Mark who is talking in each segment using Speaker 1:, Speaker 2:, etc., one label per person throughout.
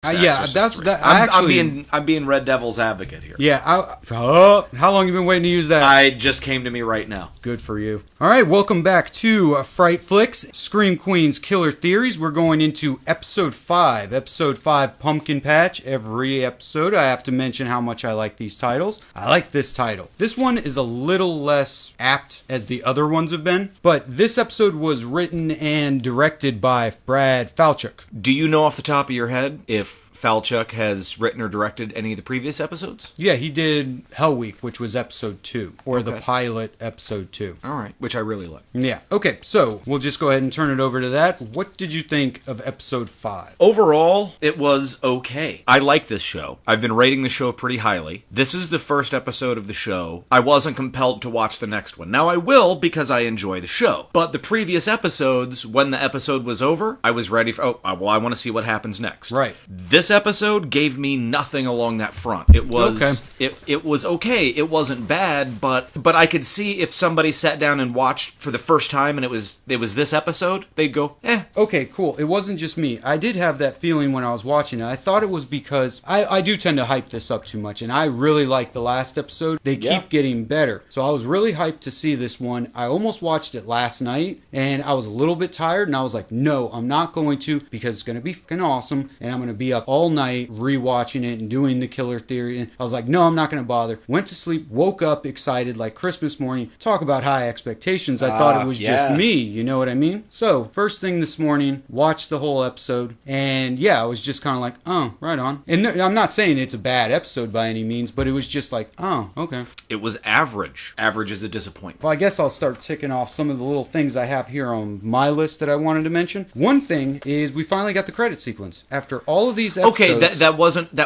Speaker 1: Yeah, that's that.
Speaker 2: I'm being Red Devil's advocate here.
Speaker 1: Yeah. How long you been waiting to use that?
Speaker 2: It just came to me right now.
Speaker 1: Good for you. All right, welcome back to Fright Flicks, Scream Queen's Killer Theories. We're going into episode 5. Episode 5, Pumpkin Patch. Every episode, I have to mention how much I like these titles. I like this title. This one is a little less apt as the other ones have been, but this episode was written and directed by Brad Falchuk.
Speaker 2: Do you know off the top of your head if Falchuk has written or directed any of the previous episodes?
Speaker 1: Yeah, he did Hell Week, which was episode 2, or the pilot episode 2.
Speaker 2: All right, which I really like.
Speaker 1: Yeah, okay, so we'll just go ahead and turn it over to that. What did you think of episode 5?
Speaker 2: Overall, it was okay. I like this show. I've been rating the show pretty highly. This is the first episode of the show. I wasn't compelled to watch the next one. Now I will because I enjoy the show. But the previous episodes, when the episode was over, I was ready for, I want to see what happens next.
Speaker 1: Right.
Speaker 2: This episode gave me nothing along that front. It was okay. It was okay. It wasn't bad, but I could see if somebody sat down and watched for the first time and it was this episode, they'd go, eh.
Speaker 1: Okay, cool. It wasn't just me. I did have that feeling when I was watching it. I thought it was because I do tend to hype this up too much, and I really like the last episode. They keep getting better. So I was really hyped to see this one. I almost watched it last night, and I was a little bit tired, and I was like, no, I'm not going to, because it's going to be fucking awesome, and I'm going to be up all night rewatching it and doing the killer theory. And I was like, no, I'm not going to bother. Went to sleep, woke up excited like Christmas morning. Talk about high expectations. I thought it was just me, you know what I mean? So, first thing this morning, watched the whole episode, and yeah, I was just kind of like, oh, right on. And I'm not saying it's a bad episode by any means, but it was just like, oh, okay.
Speaker 2: It was average. Average is a disappointment.
Speaker 1: Well, I guess I'll start ticking off some of the little things I have here on my list that I wanted to mention. One thing is we finally got the credit sequence. After all of these episodes...
Speaker 2: Okay, that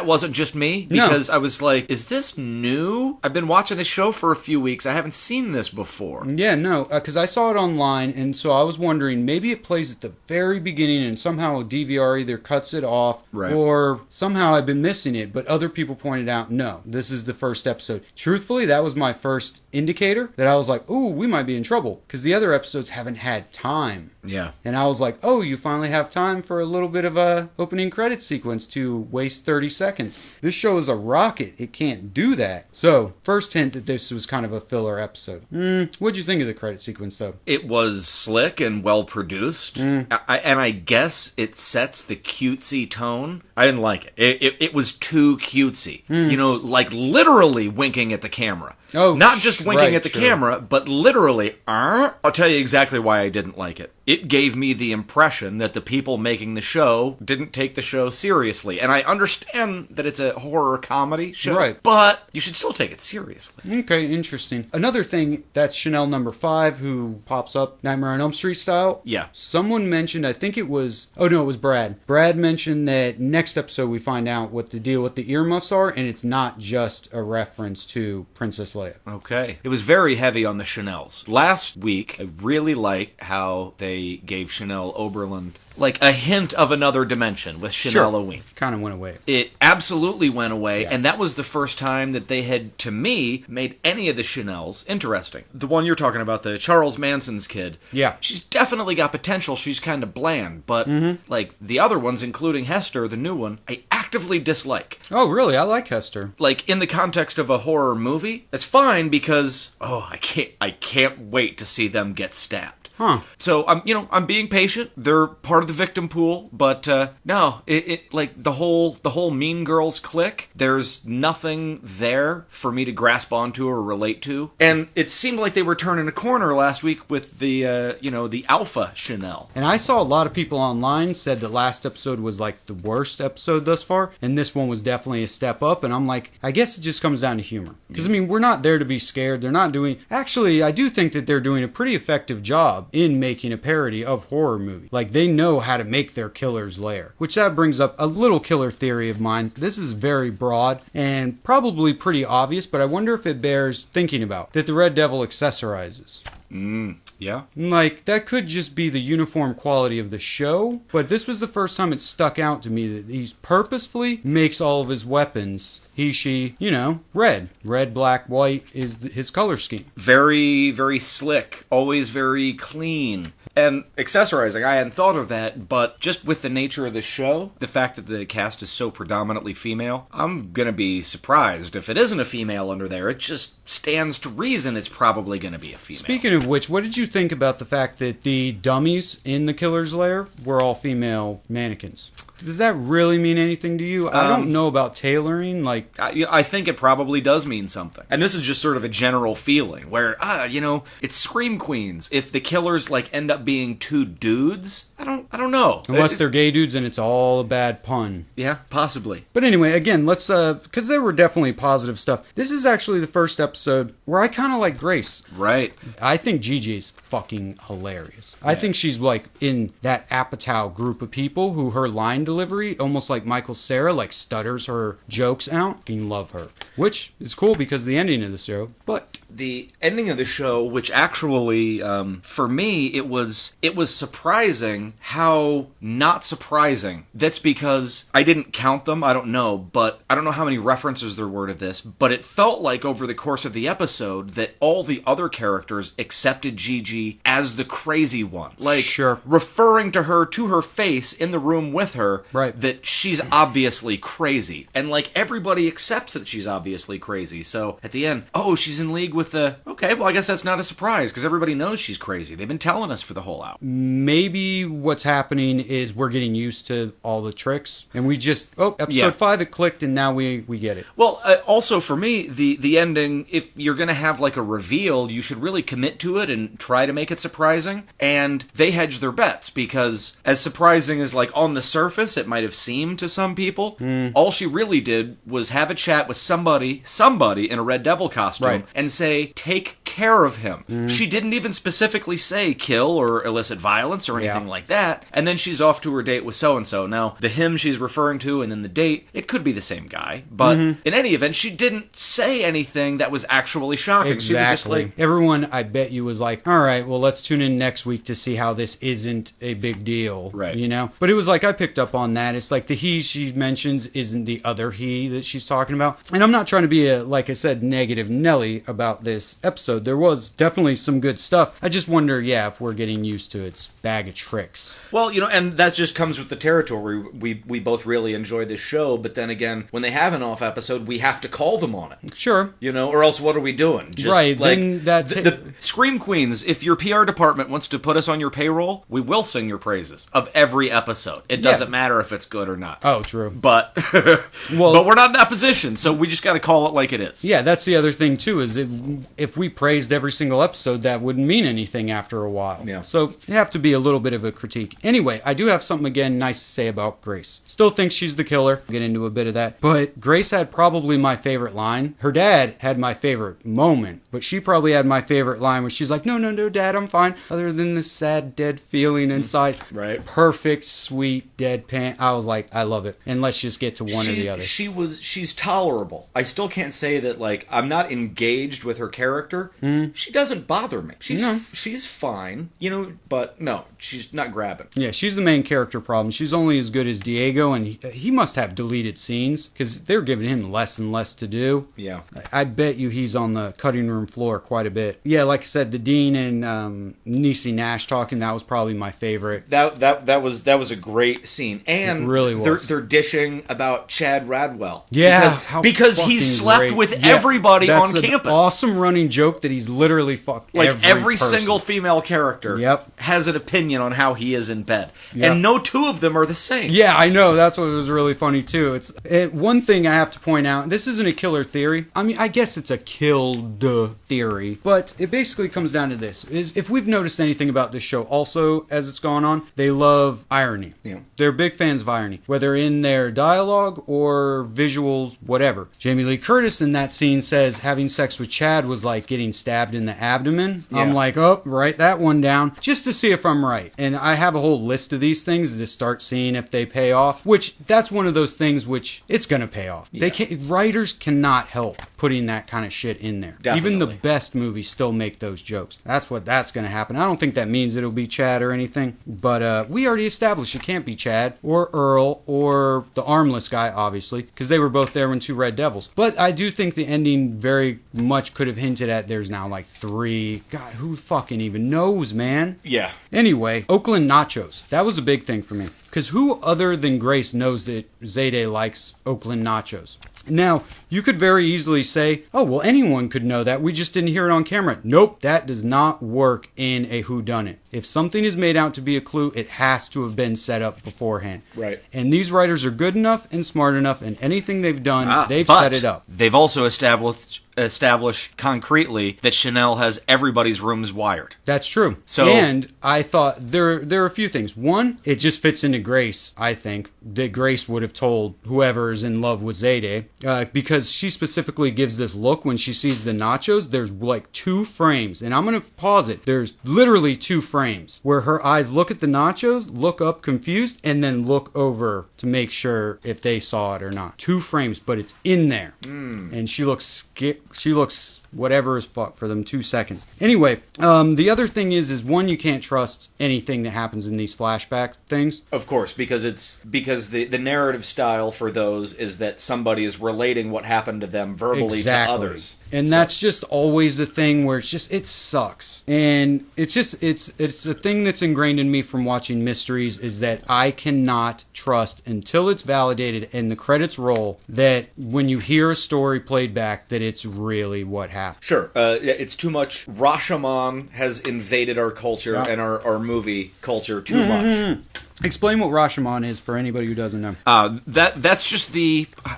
Speaker 2: wasn't just me, because I was like, is this new? I've been watching this show for a few weeks. I haven't seen this before.
Speaker 1: Yeah, no, because I saw it online, and so I was wondering, maybe it plays at the very beginning and somehow a DVR either cuts it off, or somehow I've been missing it, but other people pointed out, no, this is the first episode. Truthfully, that was my first indicator that I was like, ooh, we might be in trouble, because the other episodes haven't had time.
Speaker 2: Yeah.
Speaker 1: And I was like, oh, you finally have time for a little bid of a opening credit sequence to waste 30 seconds. This show is a rocket. It can't do that. So, first hint that this was kind of a filler episode. What'd you think of the credit sequence, though?
Speaker 2: It was slick and well produced. And I guess it sets the cutesy tone. I didn't like it. It was too cutesy. You know, like literally winking at the camera.
Speaker 1: Oh,
Speaker 2: not just winking at the camera, but literally, I'll tell you exactly why I didn't like it. It gave me the impression that the people making the show didn't take the show seriously. And I understand that it's a horror comedy show, but you should still take it seriously.
Speaker 1: Okay, interesting. Another thing, that's Chanel number 5, who pops up Nightmare on Elm Street style.
Speaker 2: Yeah.
Speaker 1: Someone mentioned, I think it was, oh no, it was Brad. Brad mentioned that next episode we find out what the deal with the earmuffs are, and it's not just a reference to Princess Leia.
Speaker 2: Okay. It was very heavy on the Chanels. Last week, I really liked how they gave Chanel Oberlin like a hint of another dimension with Chanel Oween.
Speaker 1: Kind of went away.
Speaker 2: It absolutely went away, and that was the first time that they had, to me, made any of the Chanels interesting. The one you're talking about, the Charles Manson's kid.
Speaker 1: Yeah.
Speaker 2: She's definitely got potential. She's kind of bland, but like the other ones, including Hester, the new one, I actively dislike.
Speaker 1: Oh, really? I like Hester.
Speaker 2: Like in the context of a horror movie, that's fine because I can't wait to see them get stabbed.
Speaker 1: Huh.
Speaker 2: So I'm being patient. They're part of the victim pool, but no, it like the whole Mean Girls clique. There's nothing there for me to grasp onto or relate to, and it seemed like they were turning a corner last week with the the Alpha Chanel.
Speaker 1: And I saw a lot of people online said the last episode was like the worst episode thus far, and this one was definitely a step up. And I'm like, I guess it just comes down to humor, because I mean we're not there to be scared. They're not doing. Actually, I do think that they're doing a pretty effective job in making a parody of horror movie. Like, they know how to make their killer's lair. Which that brings up a little killer theory of mine. This is very broad and probably pretty obvious, but I wonder if it bears thinking about. That the Red Devil accessorizes.
Speaker 2: Yeah.
Speaker 1: Like, that could just be the uniform quality of the show, but this was the first time it stuck out to me that he purposefully makes all of his weapons she, red. Red, black, white is his color scheme.
Speaker 2: Very, very slick. Always very clean. And accessorizing, I hadn't thought of that, but just with the nature of the show, the fact that the cast is so predominantly female, I'm gonna be surprised if it isn't a female under there. It just stands to reason it's probably gonna be a female.
Speaker 1: Speaking of which, what did you think about the fact that the dummies in the killer's lair were all female mannequins? Does that really mean anything to you? I don't know about tailoring. Like,
Speaker 2: I think it probably does mean something. And this is just sort of a general feeling where, it's Scream Queens. If the killers, end up being two dudes, I don't know.
Speaker 1: Unless they're gay dudes and it's all a bad pun.
Speaker 2: Yeah, possibly.
Speaker 1: But anyway, again, let's, because there were definitely positive stuff. This is actually the first episode where I kind of like Grace.
Speaker 2: Right.
Speaker 1: I think Gigi's fucking hilarious. Yeah. I think she's in that Apatow group of people who her line delivery, almost like Michael Cera, stutters her jokes out. Fucking love her. Which is cool because of the ending of the show. But
Speaker 2: the ending of the show, which actually, for me, it was surprising how not surprising. That's because I didn't count them, I don't know, but I don't know how many references there were to this, but it felt like over the course of the episode that all the other characters accepted Gigi as the crazy one.
Speaker 1: Sure.
Speaker 2: Referring to her face in the room with her,
Speaker 1: right,
Speaker 2: that she's obviously crazy. And everybody accepts that she's obviously crazy. So at the end, she's in league with okay, well I guess that's not a surprise because everybody knows she's crazy. They've been telling us for the whole hour.
Speaker 1: Maybe what's happening is we're getting used to all the tricks and we just, episode 5 it clicked and now we get it.
Speaker 2: Well, also for me, the ending, if you're going to have a reveal, you should really commit to it and try to make it surprising. And they hedged their bets because as surprising as on the surface it might have seemed to some people, all she really did was have a chat with somebody in a Red Devil costume and say, take care of him. She didn't even specifically say kill or elicit violence or anything like that. And then she's off to her date with so-and-so. Now, the him she's referring to and then the date, it could be the same guy. But in any event, she didn't say anything that was actually shocking.
Speaker 1: Exactly.
Speaker 2: She was just
Speaker 1: everyone, I bet you, was all right, well, let's tune in next week to see how this isn't a big deal.
Speaker 2: Right.
Speaker 1: But it was I picked up on that. It's the he she mentions isn't the other he that she's talking about. And I'm not trying to be like I said, negative Nelly about this episode. There was definitely some good stuff. I just wonder, if we're getting used to its bag of tricks.
Speaker 2: Well, and that just comes with the territory. We both really enjoy this show, but then again, when they have an off episode, we have to call them on it.
Speaker 1: Sure.
Speaker 2: Or else what are we doing? Just
Speaker 1: right. Then
Speaker 2: the Scream Queens, if your PR department wants to put us on your payroll, we will sing your praises of every episode. It doesn't matter if it's good or not.
Speaker 1: Oh, true.
Speaker 2: But but we're not in that position, so we just got to call it like it is.
Speaker 1: Yeah, that's the other thing too, is if we praised every single episode, that wouldn't mean anything after a while.
Speaker 2: Yeah.
Speaker 1: So you have to be a little bit of a critique. Anyway, I do have something again nice to say about Grace. Still think she's the killer. We'll get into a bit of that. But Grace had probably my favorite line. Her dad had my favorite moment, but she probably had my favorite line where she's like, no, Dad, I'm fine. Other than this sad, dead feeling inside.
Speaker 2: Right.
Speaker 1: Perfect, sweet, deadpan. I was like, I love it. And let's just get to one or the other.
Speaker 2: She's tolerable. I still can't say that, I'm not engaged with her character. She doesn't bother me. She's fine, but no, she's not grabbing.
Speaker 1: Yeah, she's the main character problem. She's only as good as Diego, and he must have deleted scenes because they're giving him less and less to do.
Speaker 2: Yeah.
Speaker 1: I bet you he's on the cutting room floor quite a bit. Yeah, like I said, the Dean and Niecy Nash talking, that was probably my favorite.
Speaker 2: That was a great scene. And
Speaker 1: it really was.
Speaker 2: They're dishing about Chad Radwell.
Speaker 1: Yeah.
Speaker 2: Because he slept
Speaker 1: great.
Speaker 2: with everybody on
Speaker 1: campus.
Speaker 2: campus.
Speaker 1: Awesome running joke that he's literally fucked
Speaker 2: every
Speaker 1: person.
Speaker 2: Single female character has an opinion on how he is in bed. Yep. And no two of them are the same.
Speaker 1: Yeah, I know. That's what was really funny, too. One thing I have to point out, this isn't a killer theory. I mean, I guess it's a killed theory. But it basically comes down to this. Is if we've noticed anything about this show, also, as it's gone on, they love irony.
Speaker 2: Yeah.
Speaker 1: They're big fans of irony. Whether in their dialogue or visuals, whatever. Jamie Lee Curtis in that scene says having sex with Chad was like getting stabbed in the abdomen. Yeah. I'm like, write that one down just to see if I'm right. And I have a whole list of these things to start seeing if they pay off, which that's one of those things which it's going to pay off. Yeah. Writers cannot help putting that kind of shit in there.
Speaker 2: Definitely.
Speaker 1: Even the best movies still make those jokes. That's going to happen. I don't think that means it'll be Chad or anything, but we already established it can't be Chad or Earl or the armless guy, obviously, because they were both there when two Red Devils. But I do think the ending very much could have hinted at there's there's now like 3. God, who fucking even knows, man?
Speaker 2: Yeah.
Speaker 1: Anyway, Oakland nachos. That was a big thing for me. Because who other than Grace knows that Zayday likes Oakland nachos? Now, you could very easily say, oh, well, anyone could know that. We just didn't hear it on camera. Nope, that does not work in a whodunit. If something is made out to be a clue, it has to have been set up beforehand.
Speaker 2: Right.
Speaker 1: And these writers are good enough and smart enough, and anything they've done, they've set it up.
Speaker 2: They've also established concretely that Chanel has everybody's rooms wired.
Speaker 1: That's true.
Speaker 2: So,
Speaker 1: and I thought there are a few things. One, it just fits into Grace, I think, that Grace would have told whoever is in love with Zayday, because she specifically gives this look when she sees the nachos. There's like 2 frames, and I'm going to pause it. There's literally 2 frames where her eyes look at the nachos, look up confused, and then look over to make sure if they saw it or not. 2 frames, but it's in there. And she looks scared. She looks whatever as fuck for them 2 seconds. Anyway, the other thing is one, you can't trust anything that happens in these flashback things.
Speaker 2: Of course, because the narrative style for those is that somebody is relating what happened to them verbally to others.
Speaker 1: And that's just always the thing where it sucks. And it's a thing that's ingrained in me from watching mysteries, is that I cannot trust until it's validated and the credits roll that when you hear a story played back that it's really what happened.
Speaker 2: Sure. It's too much. Rashomon has invaded our culture and our movie culture too much.
Speaker 1: Explain what Rashomon is for anybody who doesn't know.
Speaker 2: That's just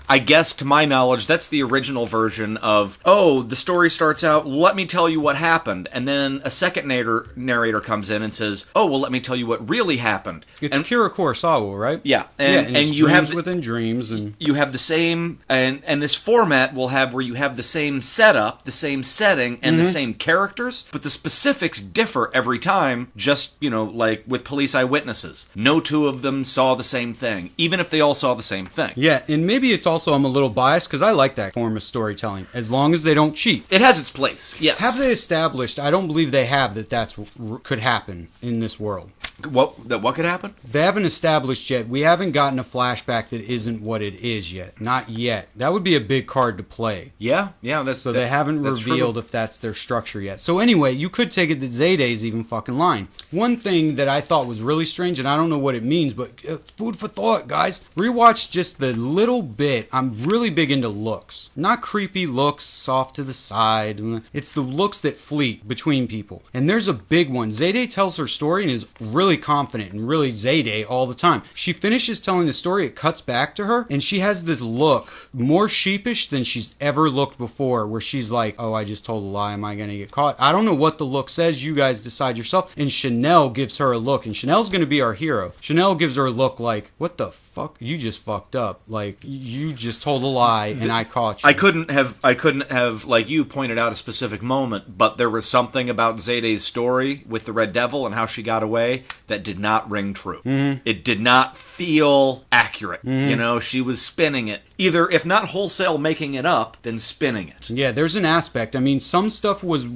Speaker 2: I guess to my knowledge, that's the original version of, the story starts out, let me tell you what happened, and then a second narrator comes in and says, let me tell you what really happened.
Speaker 1: It's Akira Kurosawa, right?
Speaker 2: Yeah.
Speaker 1: And you have within dreams, and
Speaker 2: you have the same, and this format will have where you have the same setup, the same setting, and the same characters, but the specifics differ every time, just, like with police eyewitnesses. No 2 of them saw the same thing, even if they all saw the same thing.
Speaker 1: Yeah, and maybe it's also I'm a little biased because I like that form of storytelling, as long as they don't cheat.
Speaker 2: It has its place, yes.
Speaker 1: Have they established, I don't believe they have, that's could happen in this world.
Speaker 2: What could happen?
Speaker 1: They haven't established yet. We haven't gotten a flashback that isn't what it is yet. Not yet. That would be a big card to play.
Speaker 2: Yeah,
Speaker 1: they haven't revealed if that's their structure yet. So anyway, you could take it that Zayday's even fucking lying. One thing that I thought was really strange, and I don't know what it means, but food for thought, guys. Rewatch just the little bit. I'm really big into looks. Not creepy looks, soft to the side. It's the looks that fleet between people. And there's a big one. Zayday tells her story and is really confident and really Zayday all the time. She finishes telling the story, it cuts back to her, and she has this look more sheepish than she's ever looked before, where she's like, I just told a lie, am I going to get caught? I don't know what the look says, you guys decide yourself. And Chanel gives her a look, and Chanel's going to be our hero. Chanel gives her a look like, what the fuck? You just fucked up. Like, you just told a lie and I caught you.
Speaker 2: I couldn't have, like you pointed out, a specific moment, but there was something about Zayday's story with the Red Devil and how she got away that did not ring true.
Speaker 1: Mm-hmm.
Speaker 2: It did not feel accurate. Mm-hmm. She was spinning it. Either, if not wholesale making it up, then spinning it.
Speaker 1: Yeah, there's an aspect. I mean, some stuff was,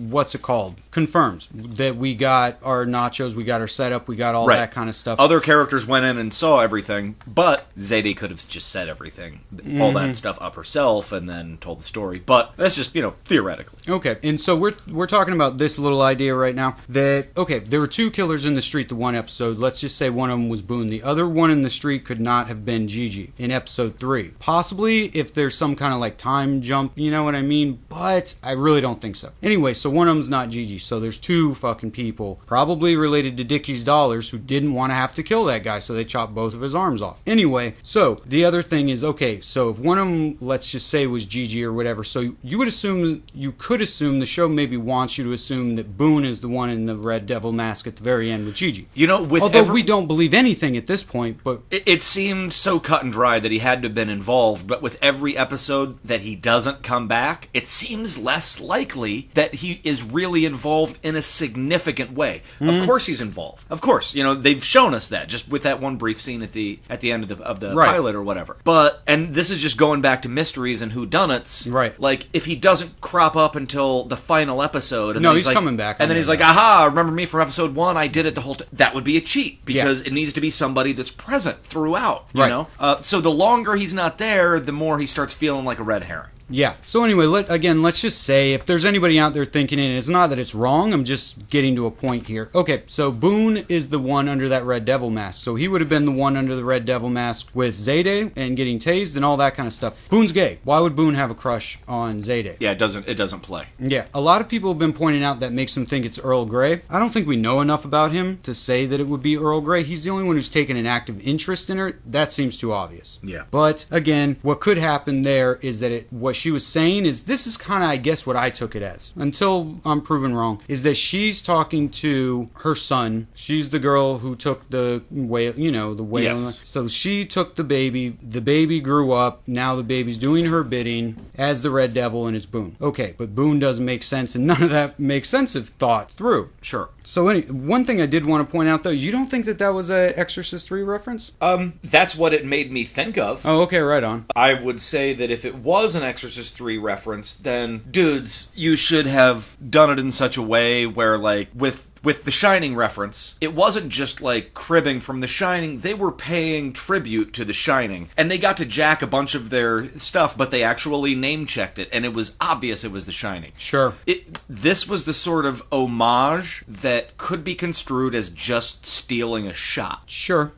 Speaker 1: confirmed. That we got our nachos, we got our setup, we got all that kind of stuff.
Speaker 2: Other characters went in and saw everything, but Zayday could have just said everything, all that stuff up herself, and then told the story. But that's just, theoretically.
Speaker 1: Okay, and so we're talking about this little idea right now, that, there were 2 killers in the street the one episode. Let's just say one of them was Boone. The other one in the street could not have been Gigi in episode 3. Possibly if there's some kind of like time jump, you know what I mean? But I really don't think so. Anyway, so one of them's not Gigi. So there's 2 fucking people, probably related to Dickie's dollars, who didn't want to have to kill that guy, so they chopped both of his arms off. Anyway, so the other thing is, so if one of them, let's just say, was Gigi or whatever, so you could assume, the show maybe wants you to assume that Boone is the one in the Red Devil mask at the very end with Gigi. Although we don't believe anything at this point, but
Speaker 2: it seemed so cut and dry that he had to have been involved, but with every episode that he doesn't come back, it seems less likely that he is really involved in a significant way. Of course he's involved. Of course, they've shown us that just with that one brief scene at the end of the pilot or whatever. But, and this is just going back to mysteries and whodunits.
Speaker 1: Right.
Speaker 2: Like, if he doesn't crop up until the final episode, and
Speaker 1: no,
Speaker 2: then
Speaker 1: he's coming back.
Speaker 2: And then he's like, aha, remember me from episode 1? I did it the whole time. That would be a cheat, because it needs to be somebody that's present throughout, you know? So the longer he's not there, the more he starts feeling like a red herring.
Speaker 1: Yeah. So anyway, let's just say if there's anybody out there thinking it, it's not that it's wrong. I'm just getting to a point here. Okay, so Boone is the one under that Red Devil mask. So he would have been the one under the Red Devil mask with Zayday and getting tased and all that kind of stuff. Boone's gay. Why would Boone have a crush on Zayday?
Speaker 2: Yeah, it doesn't play.
Speaker 1: Yeah. A lot of people have been pointing out that makes them think it's Earl Grey. I don't think we know enough about him to say that it would be Earl Grey. He's the only one who's taken an active interest in her. That seems too obvious.
Speaker 2: Yeah.
Speaker 1: But again, what could happen there is that what she was saying is, this is kind of, I guess, what I took it as, until I'm proven wrong, is that she's talking to her son. She's the girl who took the whale, the whale.
Speaker 2: Yes.
Speaker 1: So she took the baby. The baby grew up. Now the baby's doing her bidding as the Red Devil, and it's Boone. Okay, but Boone doesn't make sense, and none of that makes sense if thought through.
Speaker 2: Sure.
Speaker 1: So one thing I did want to point out, though, you don't think that was a Exorcist 3 reference?
Speaker 2: That's what it made me think of.
Speaker 1: Oh, okay, right on.
Speaker 2: I would say that if it was an Exorcist 3 reference, then, dudes, you should have done it in such a way where, like, with the Shining reference, it wasn't just like cribbing from The Shining, they were paying tribute to The Shining. And they got to jack a bunch of their stuff, but they actually name-checked it, and it was obvious it was The Shining.
Speaker 1: Sure.
Speaker 2: This was the sort of homage that could be construed as just stealing a shot.
Speaker 1: Sure.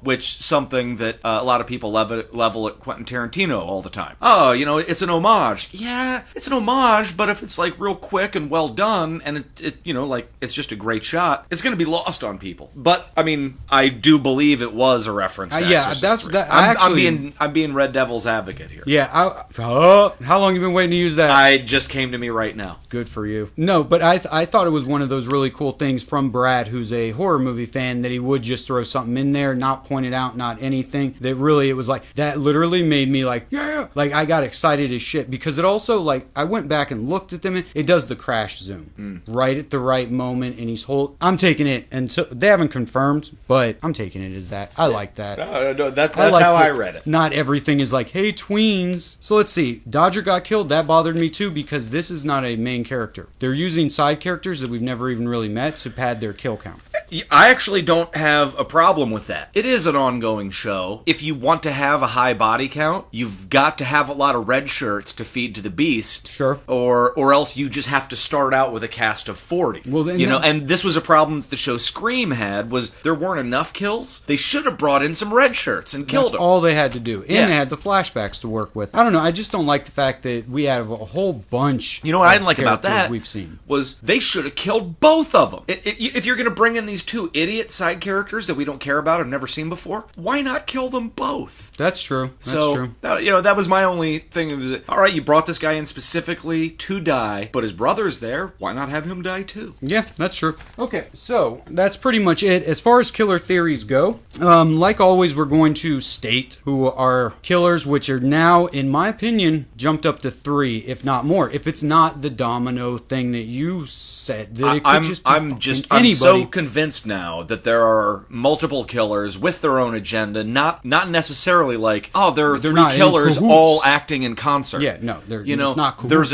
Speaker 2: Which something that a lot of people level at Quentin Tarantino all the time. Oh, it's an homage. Yeah, it's an homage, but if it's like real quick and well done, and it's just a great shot, it's going to be lost on people. But I mean, I do believe it was a reference to Exorcist 3. I'm being Red Devil's advocate here.
Speaker 1: Yeah. How long have you been waiting to use that?
Speaker 2: I just came to me right now.
Speaker 1: Good for you. No, but I thought it was one of those really cool things from Brad, who's a horror movie fan, that he would just throw something in there, not point it out, not anything. That really, it was like, that literally made me like, yeah, like I got excited as shit, because it also, like, I went back and looked at them, and it does the crash zoom right at the right moment, and I'm taking it, and so they haven't confirmed, but I'm taking it as that. I like that.
Speaker 2: No, that's how I read it.
Speaker 1: Not everything is like, hey, tweens. So let's see. Dodger got killed. That bothered me too, because this is not a main character. They're using side characters that we've never even really met to pad their kill count.
Speaker 2: I actually don't have a problem with that. It is an ongoing show. If you want to have a high body count, you've got to have a lot of red shirts to feed to the beast.
Speaker 1: Sure.
Speaker 2: Or else you just have to start out with a cast of 40.
Speaker 1: Well, then,
Speaker 2: and this was a problem that the show Scream had, was there weren't enough kills. They should have brought in some red shirts and killed them.
Speaker 1: That's all they had to do. And they had the flashbacks to work with. I don't know. I just don't like the fact that we have a whole bunch.
Speaker 2: You know what I didn't like about that?
Speaker 1: We've seen
Speaker 2: was they should have killed both of them. If you're going to bring in these two idiot side characters that we don't care about or never seen before, why not kill them both?
Speaker 1: That's true. That's true.
Speaker 2: That was my only thing. It was, all right, you brought this guy in specifically to die, but his brother's there. Why not have him die too?
Speaker 1: Yeah, that's true. Okay, so that's pretty much it. As far as killer theories go, like always, we're going to state who are killers, which are now, in my opinion, jumped up to 3, if not more. If it's not the domino thing that you said, that it could
Speaker 2: I'm so convinced now that there are multiple killers with their own agenda, not necessarily like, oh, there are 3 killers all acting in concert.
Speaker 1: Yeah, no, they're not cool.
Speaker 2: There's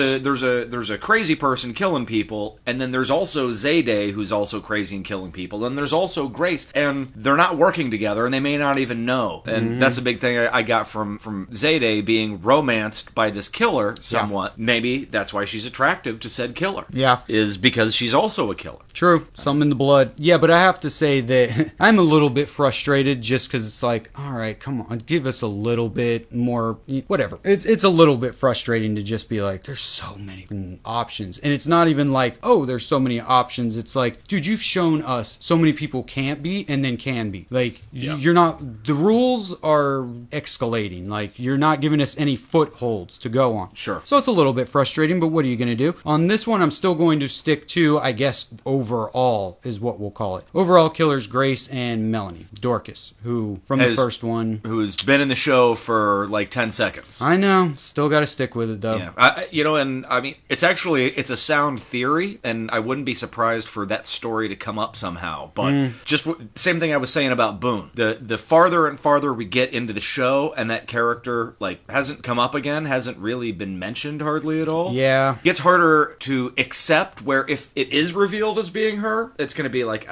Speaker 2: a crazy person killing people, and then there's also Zayday, who's also crazy and killing people, and there's also Grace, and they're not working together, and they may not even know. And that's a big thing I got from Zayday being romanced by this killer somewhat. Yeah. Maybe that's why she's attractive to said killer.
Speaker 1: Yeah.
Speaker 2: Is because she's also a killer.
Speaker 1: True. Something in the blood. Yeah, but I have to say that I'm a little bit frustrated just because it's like, all right, come on, give us a little bit more, whatever. It's a little bit frustrating to just be like, there's so many options. And it's not even like, oh, there's so many options. It's like, dude, you've shown us so many people can't be and then can be. Like, you're not, the rules are escalating. Like, you're not giving us any footholds to go on.
Speaker 2: Sure.
Speaker 1: So it's a little bit frustrating, but what are you going to do? On this one, I'm still going to stick to, I guess, overall is what we'll call it. Overall killers, Grace and Melanie. Dorcas, who, from the first one.
Speaker 2: Who's been in the show for like 10 seconds.
Speaker 1: I know. Still got to stick with it, though.
Speaker 2: Yeah. And I mean, it's a sound theory, and I wouldn't be surprised for that story to come up somehow. But just same thing I was saying about Boone. The farther and farther we get into the show, and that character, like, hasn't come up again, hasn't really been mentioned hardly at all.
Speaker 1: Yeah.
Speaker 2: It gets harder to accept, where if it is revealed as being her, it's going to be like,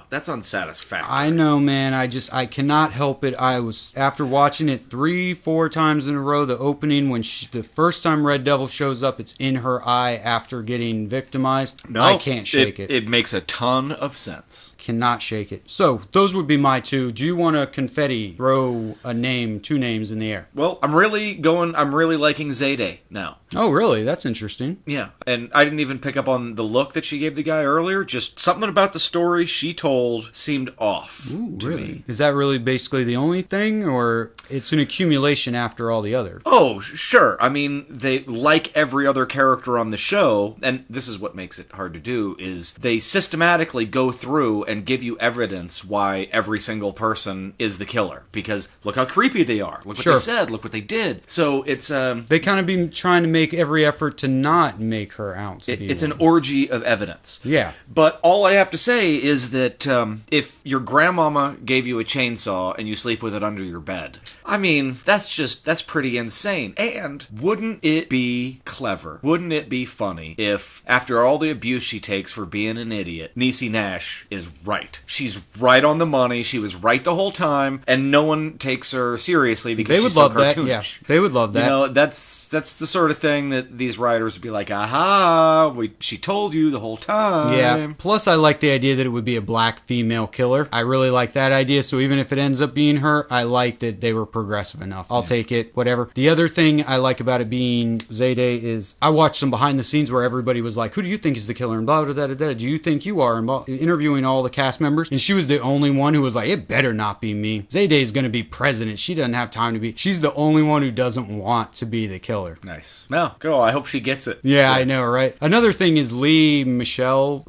Speaker 2: that's unsatisfactory.
Speaker 1: I know, man. I cannot help it. I was, after watching it 3-4 times in a row, the opening, when the first time Red Devil shows up, it's in her eye after getting victimized.
Speaker 2: No,
Speaker 1: I can't shake it.
Speaker 2: It makes a ton of sense.
Speaker 1: Cannot shake it. So, those would be my two. Do you want to confetti throw a name, two names in the air?
Speaker 2: Well, I'm really liking Zayday now.
Speaker 1: Oh, really? That's interesting.
Speaker 2: Yeah, and I didn't even pick up on the look that she gave the guy earlier. Just something about the story she told seemed off to me.
Speaker 1: Is that really basically the only thing, or it's an accumulation after all the other?
Speaker 2: Oh, sure. I mean, they, like every other character on the show, and this is what makes it hard to do, is they systematically go through and give you evidence why every single person is the killer. Because look how creepy they are. Look what they said. Look what they did. So it's...
Speaker 1: they kind of be trying to make every effort to not make her out to be
Speaker 2: it's
Speaker 1: one.
Speaker 2: an orgy of evidence.
Speaker 1: Yeah.
Speaker 2: But all I have to say is that if your grandmama gave you a chainsaw and you sleep with it under your bed, I mean, that's pretty insane. And wouldn't it be clever? Wouldn't it be funny if, after all the abuse she takes for being an idiot, Niecy Nash is right? She's right on the money. She was right the whole time, and no one takes her seriously because
Speaker 1: they would
Speaker 2: she's so
Speaker 1: love that.
Speaker 2: cartoonish.
Speaker 1: Yeah, they would love that.
Speaker 2: You know, that's the sort of thing that these writers would be like, aha, she told you the whole time.
Speaker 1: Yeah. Plus, I like the idea that it would be a black female killer. I really like that idea. So even if it ends up being her, I like that they were progressive enough. I'll take it, whatever. The other thing I like about it being Zayday is I watched some behind the scenes where everybody was like, who do you think is the killer? And blah, blah, blah, blah, blah. Do you think you are? And blah, interviewing all the cast members. And she was the only one who was like, it better not be me. Zayday is going to be president. She doesn't have time to be. She's the only one who doesn't want to be the killer.
Speaker 2: Nice. No, go. I hope she gets it.
Speaker 1: Yeah, I know, right? Another thing is Leah Michelle,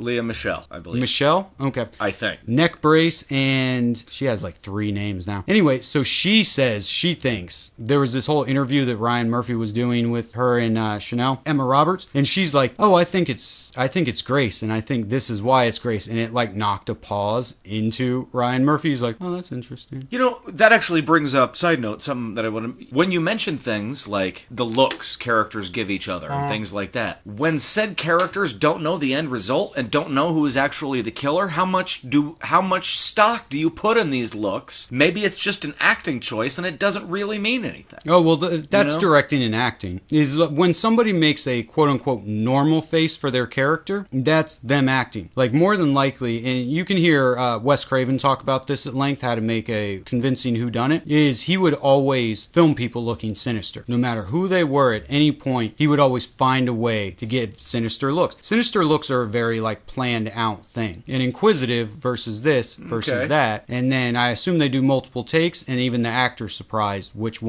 Speaker 2: I believe.
Speaker 1: Michelle? Okay.
Speaker 2: I think.
Speaker 1: Neck brace, and she has like 3 names now. Anyway, so she says she thinks there was this whole interview that Ryan Murphy was doing with her and Chanel, Emma Roberts, and she's like, oh, I think it's Grace, and I think this is why it's Grace, and it like knocked a pause into Ryan Murphy. He's like, oh, that's interesting.
Speaker 2: You know, that actually brings up, side note, something that I want to... When you mention things like the looks characters give each other and things like that, when said characters don't know the end result and don't know who is actually the killer, how much stock do you put in these looks? Maybe it's just an acting choice and it doesn't really mean anything.
Speaker 1: Oh, well, that's directing and acting. Is when somebody makes a quote-unquote normal face for their character, that's them acting. Like, more than likely, and you can hear Wes Craven talk about this at length, how to make a convincing whodunit, is he would always film people looking sinister. No matter who they were at any point, he would always find a way to give sinister looks. Sinister looks are a very, like, planned out thing. And inquisitive versus this versus that. And then I assume they do multiple takes, and even the actor's surprised which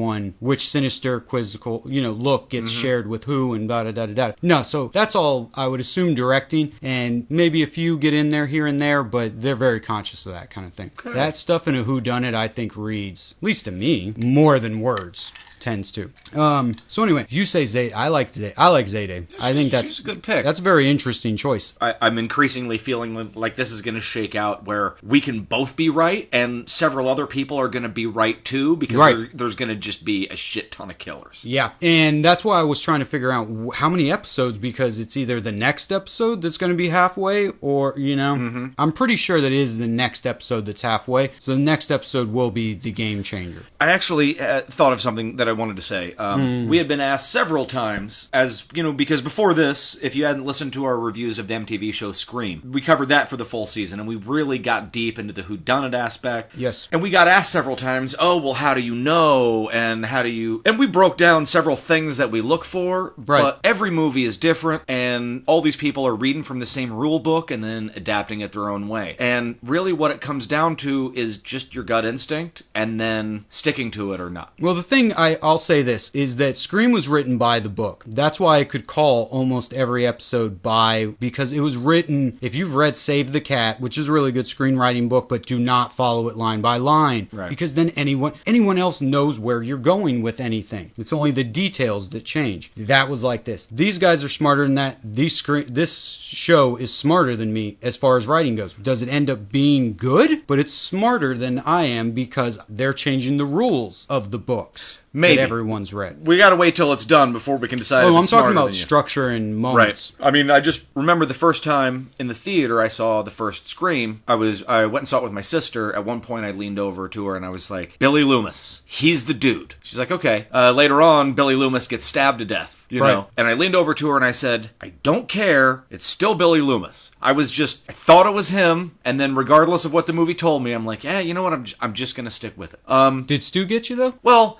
Speaker 1: sinister, quizzical, look gets shared with who, and da-da-da-da-da. No, so that's all I would assume directing, and maybe a few get in there here and there, but they're very conscious of that kind of thing. Okay. That stuff in a whodunit, I think, reads, at least to me, more than words. Tends to. So anyway, you say Zayday. I like Zayday. I think that's
Speaker 2: a good pick.
Speaker 1: That's a very interesting choice.
Speaker 2: I'm increasingly feeling like this is going to shake out where we can both be right and several other people are going to be right too, because there's going to just be a shit ton of killers.
Speaker 1: Yeah, and that's why I was trying to figure out how many episodes, because it's either the next episode that's going to be halfway or, I'm pretty sure that it is the next episode that's halfway. So the next episode will be the game changer.
Speaker 2: I actually thought of something that I wanted to say. We had been asked several times, because before this, if you hadn't listened to our reviews of the MTV show Scream, we covered that for the full season, and we really got deep into the whodunit aspect.
Speaker 1: Yes.
Speaker 2: And we got asked several times, oh, well, how do you know? And we broke down several things that we look for, but every movie is different, and all these people are reading from the same rule book and then adapting it their own way. And really what it comes down to is just your gut instinct, and then sticking to it or not.
Speaker 1: Well, the thing I'll say this, is that Scream was written by the book. That's why I could call almost every episode by, because it was written, if you've read Save the Cat, which is a really good screenwriting book, but do not follow it line by line. Right. Because then anyone else knows where you're going with anything. It's only the details that change. That was like this. These guys are smarter than that. This show is smarter than me as far as writing goes. Does it end up being good? But it's smarter than I am because they're changing the rules of the books.
Speaker 2: Maybe. Maybe.
Speaker 1: that everyone's read.
Speaker 2: We gotta wait till it's done before we can decide if
Speaker 1: I'm
Speaker 2: it's
Speaker 1: talking
Speaker 2: smarter
Speaker 1: about
Speaker 2: than you.
Speaker 1: structure and moments.
Speaker 2: Right. I mean, I just remember the first time in the theater I saw the first Scream. I went and saw it with my sister. At one point, I leaned over to her and I was like, "Billy Loomis, he's the dude." She's like, "Okay." Later on, Billy Loomis gets stabbed to death. You know, and I leaned over to her and I said, "I don't care. It's still Billy Loomis." I thought it was him, and then regardless of what the movie told me, I'm like, "Yeah, you know what? I'm just gonna stick with it."
Speaker 1: Did Stu get you though?
Speaker 2: Well,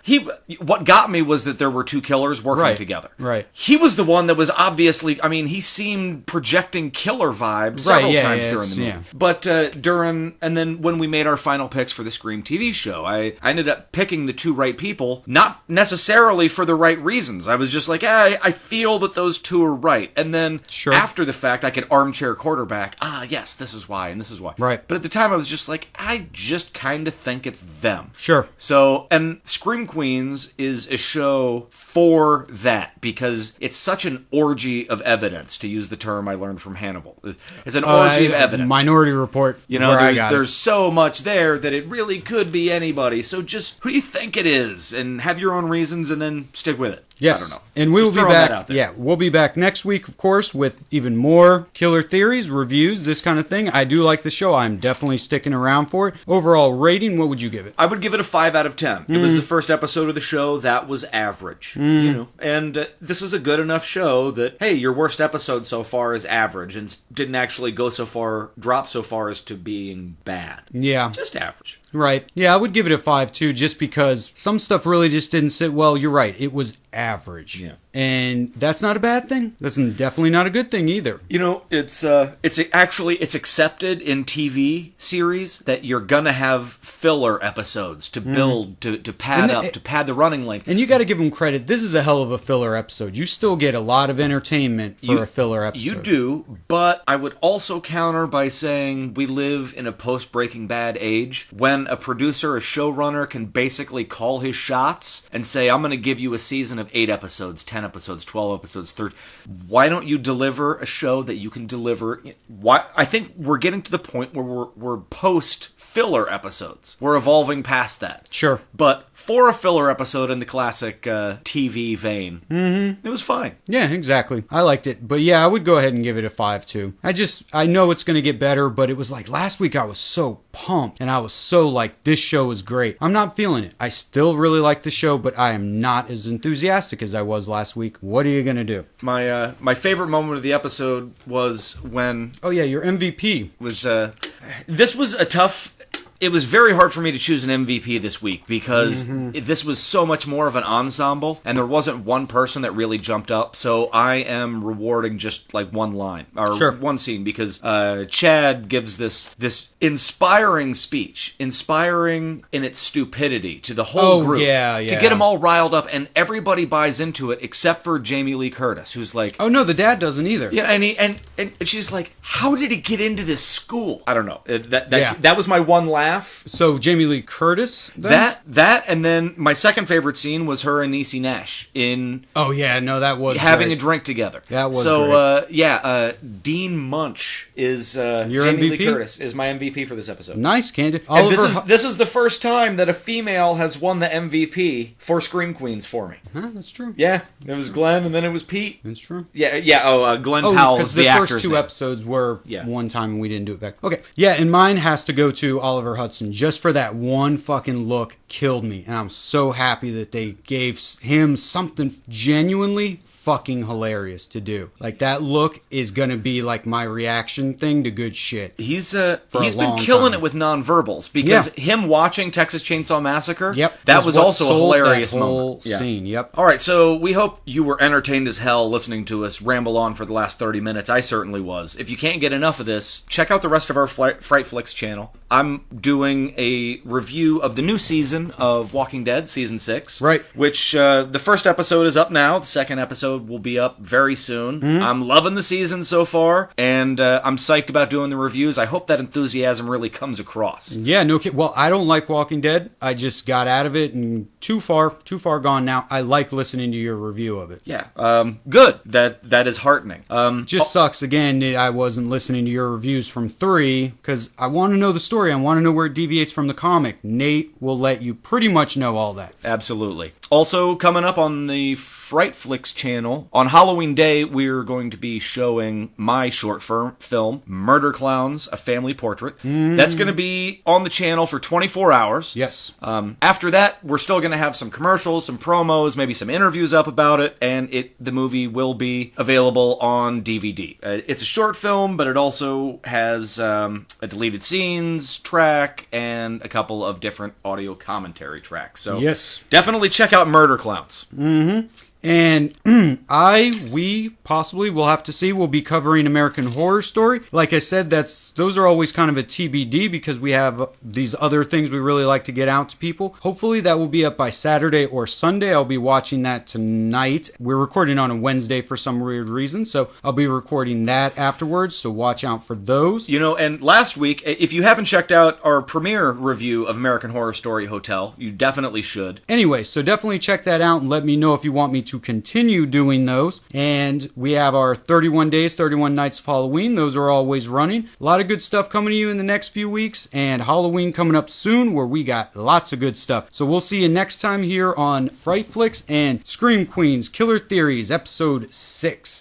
Speaker 2: what got me was that there were two killers working together.
Speaker 1: Right.
Speaker 2: He was the one that was obviously, I mean, he seemed projecting killer vibes several times during the movie. Yeah. But and then when we made our final picks for the Scream TV show, I ended up picking the two right people, not necessarily for the right reasons. I was just like, I feel that those two are right. And then after the fact, I could armchair quarterback, yes, this is why, and this is why.
Speaker 1: Right.
Speaker 2: But at the time, I was just like, I just kind of think it's them.
Speaker 1: Sure.
Speaker 2: So, and Scream Queens is a show for that, because it's such an orgy of evidence, to use the term I learned from Hannibal. It's an orgy of evidence.
Speaker 1: Minority Report.
Speaker 2: You know, there's so much there that it really could be anybody. So just, who do you think it is? And have your own reasons, and then stick with it.
Speaker 1: Yes.
Speaker 2: I don't know.
Speaker 1: And we will be back. Yeah, we'll be back next week, of course, with even more killer theories, reviews, this kind of thing. I do like the show. I'm definitely sticking around for it. Overall rating, what would you give it?
Speaker 2: I would give it a 5 out of 10. It was the first episode of the show that was average. You know, and this is a good enough show that, hey, your worst episode so far is average, and didn't actually drop so far as to being bad.
Speaker 1: Yeah.
Speaker 2: Just average.
Speaker 1: Right. Yeah, I would give it a 5 too, just because some stuff really just didn't sit well. You're right. It was average.
Speaker 2: Yeah.
Speaker 1: And that's not a bad thing. That's definitely not a good thing either.
Speaker 2: You know, it's accepted in TV series that you're gonna have filler episodes to build, to pad to pad the running length.
Speaker 1: And you got to give them credit. This is a hell of a filler episode. You still get a lot of entertainment for a filler episode.
Speaker 2: You do, but I would also counter by saying we live in a post-Breaking Bad age when a producer, a showrunner, can basically call his shots and say, I'm going to give you a season of 8 episodes, 10 episodes, 12 episodes, 30. Why don't you deliver a show that you can deliver? I think we're getting to the point where we're post-filler episodes. We're evolving past that.
Speaker 1: Sure.
Speaker 2: But for a filler episode in the classic TV vein, it was fine.
Speaker 1: Yeah, exactly. I liked it. But yeah, I would go ahead and give it a 5 too. I know it's going to get better, but it was like last week I was so pumped and I was so like, this show is great. I'm not feeling it. I still really like the show, but I am not as enthusiastic as I was last week. What are you going to do?
Speaker 2: My favorite moment of the episode was when...
Speaker 1: Oh yeah, your MVP.
Speaker 2: This was a tough... It was very hard for me to choose an MVP this week because this was so much more of an ensemble, and there wasn't one person that really jumped up. So I am rewarding just like one line or one scene, because Chad gives this inspiring speech, inspiring in its stupidity to the whole group, to get them all riled up, and everybody buys into it except for Jamie Lee Curtis, who's like,
Speaker 1: "Oh no, the dad doesn't either."
Speaker 2: Yeah, and she's like, "How did he get into this school?" I don't know. That was my one laugh.
Speaker 1: So Jamie Lee Curtis, then?
Speaker 2: that, and then my second favorite scene was her and Niecy Nash in.
Speaker 1: Oh yeah, no, that was
Speaker 2: having
Speaker 1: great.
Speaker 2: a drink together.
Speaker 1: That was great.
Speaker 2: Dean Munch is
Speaker 1: your
Speaker 2: Jamie
Speaker 1: MVP?
Speaker 2: Lee Curtis is my MVP for this episode.
Speaker 1: Nice, Candy.
Speaker 2: And this is the first time that a female has won the MVP for Scream Queens for me.
Speaker 1: Huh, that's true.
Speaker 2: Yeah, it was Glenn, and then it was Pete.
Speaker 1: That's true.
Speaker 2: Yeah. Oh, Glenn Powell is the actor's
Speaker 1: first two
Speaker 2: name.
Speaker 1: episodes were one time and we didn't do it back. Okay, yeah, and mine has to go to Oliver Hudson just for that one fucking look. Killed me, and I'm so happy that they gave him something genuinely fucking hilarious to do. Like, that look is gonna be like my reaction thing to good shit.
Speaker 2: He's been killing it with nonverbals, because him watching Texas Chainsaw Massacre, that was also a hilarious moment.
Speaker 1: Scene, yep.
Speaker 2: All right, so we hope you were entertained as hell listening to us ramble on for the last 30 minutes. I certainly was. If you can't get enough of this, check out the rest of our Fright Flicks channel. I'm doing a review of the new season of Walking Dead, Season 6.
Speaker 1: Right.
Speaker 2: Which, the first episode is up now. The second episode will be up very soon. I'm loving the season so far, and I'm psyched about doing the reviews. I hope that enthusiasm really comes across.
Speaker 1: Yeah, no kidding. Well, I don't like Walking Dead. I just got out of it, and too far gone now. I like listening to your review of it.
Speaker 2: Yeah. Good. That is heartening.
Speaker 1: Just sucks, again, that I wasn't listening to your reviews from 3, because I want to know the story. I want to know where it deviates from the comic. Nate will let you pretty much know all that.
Speaker 2: Absolutely. Also coming up on the Frightflix channel, on Halloween Day, we're going to be showing my short film, Murder Clowns, A Family Portrait. That's going to be on the channel for 24 hours.
Speaker 1: Yes.
Speaker 2: After that, we're still going to have some commercials, some promos, maybe some interviews up about it, and the movie will be available on DVD. It's a short film, but it also has a deleted scenes track and a couple of different audio commentary tracks. So
Speaker 1: yes,
Speaker 2: definitely check out Murder Clowns.
Speaker 1: And we possibly will have to see. We'll be covering American Horror Story. Like I said, those are always kind of a TBD because we have these other things we really like to get out to people. Hopefully that will be up by Saturday or Sunday. I'll be watching that tonight. We're recording on a Wednesday for some weird reason, so I'll be recording that afterwards, so watch out for those.
Speaker 2: And last week, if you haven't checked out our premiere review of American Horror Story Hotel, you definitely should.
Speaker 1: Anyway, so definitely check that out and let me know if you want me to continue doing those. And we have our 31 days, 31 nights of Halloween. Those are always running. A lot of good stuff coming to you in the next few weeks, and Halloween coming up soon where we got lots of good stuff. So we'll see you next time here on Frightflix and Scream Queens Killer Theories, episode 6.